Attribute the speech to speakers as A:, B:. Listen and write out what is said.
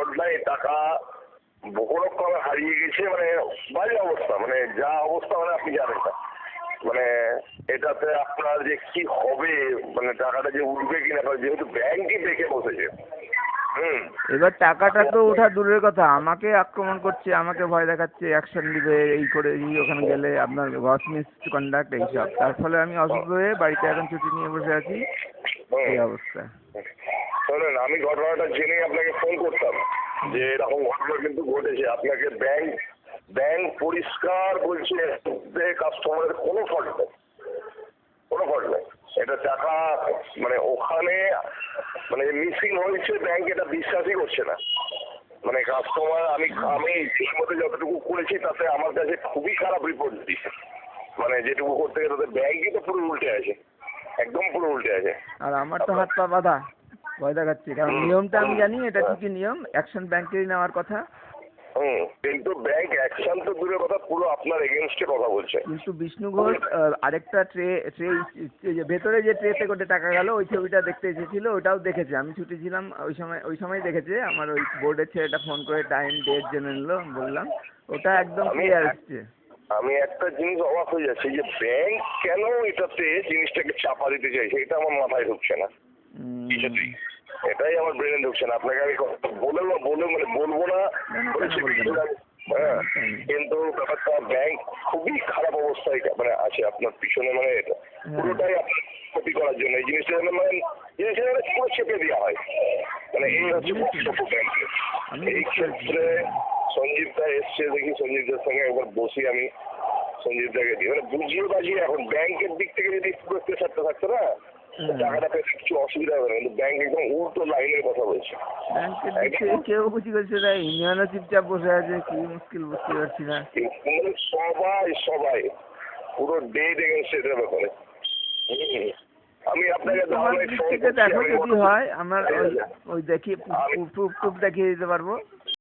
A: ঘটনায় টাকা বহু লক্ষ আমার হারিয়ে গেছে, মানে বাজে অবস্থা, মানে যা অবস্থা মানে আপনি জানেন না। মানে এটাতে আপনার যে কি হবে, মানে টাকাটা যে উঠবে কিনা, যেহেতু ব্যাংকই দেখে বসেছে।
B: এবার টাকাটা তো ওঠা দূরের কথা, আমাকে আক্রমণ করছে, আমাকে ভয় দেখাচ্ছে, অ্যাকশন দিবে, এই করে ওখানে গেলে আপনার গ্রস মিসকন্ডাক্ট এইসব। তার ফলে আমি অসুস্থ হয়ে বাড়িতে এখন ছুটি নিয়ে বসে আছি, এই অবস্থা।
A: শোনেন, আমি ঘটনাটা জেনে আপনাকে ফোন করতাম যে এরকম ঘটনা কিন্তু ঘটেছে। আপনাকে ব্যাংক পরিষ্কার বলছে কাস্টমারের কোনো ফল্ট নেই, কোনো ফল্ট নেই। এটা টাকা মানে ওখানে মানে মিসিং হয়েছে, ব্যাংক এটা বিশ্বাসই করছে না। মানে কাস্টমার আমি ঠিক মতো যতটুকু করেছি তাতে আমার কাছে খুবই খারাপ রিপোর্ট দিচ্ছে। মানে যেটুকু করতে গেলে তাদের ব্যাংকই তো পুরো উল্টে আছে, একদম পুরো উল্টে আছে।
B: আর আমার তো হাত পা বাঁধা, ভয় দেখাচ্ছে, কারণ নিয়মটা আমি জানি এটা ঠিকই নিয়ম, অ্যাকশন ব্যাংকেরই নেওয়ার কথা।
A: কিন্তু ব্যাংক অ্যাকশন তো দূরের কথা, পুরো আপনার এগেনস্টে কথা বলছে।
B: কিন্তু বিষ্ণু ঘোষ আরেকটা ট্রে ভেতরে যে ট্রেতে করে টাকা গেল, ওই ছবিটা দেখতে এসেছিল, ওটাও দেখেছে। আমি ছুটি ছিলাম ওই সময় দেখেছে। আমার ওই বোর্ডের ছেলেটা ফোন করে টাইম ডেট জেনে নিল, বললাম ওটা একদম ক্লিয়ার এসছে।
A: আমি একটা জিনিস অবাক হয়ে যাচ্ছি যে ব্যাংক কেন এটাতে জিনিসটাকে চাপা দিতে চাইছে, এটা আমার মাথায় ঢুকছে না কিছুতেই। এটাই আমার ব্রেনে ঢুকছে না। আপনাকে আমি বলবো না, কিন্তু ব্যাপারটা ব্যাংক খুবই খারাপ অবস্থায় মানে আছে আপনার পিছনে, মানে পুরোটাই আপনার ক্ষতি করার জন্য এই জিনিসটা পুরো চেপে দেওয়া হয়। মানে এই হচ্ছে ব্যাংকের। এই ক্ষেত্রে সঞ্জীব দা এসছে, দেখি সঞ্জীব দার সঙ্গে একবার বসি আমি, সঞ্জীব দাকে দিই মানে বুঝিয়ে বাজিয়ে। এখন ব্যাংকের দিক থেকে যদি প্রেসারটা থাকতো না, টাকাটা পেতে কিছু অসুবিধা হবে না, কিন্তু ব্যাংক একদম উল্টো লাইনের কথা বলছে।
B: কেউ বুঝি করছে না, ইউনিয়নও চুপচাপ বসে আছে, কি মুশকিল বুঝতে পারছি না।
A: সবাই পুরো ডেট এগেন্স্ট এটার ব্যাপারে। আমি আপনাকে
B: দেখো যদি হয় আমার ওই দেখি প্রুফ দেখিয়ে দিতে পারবো।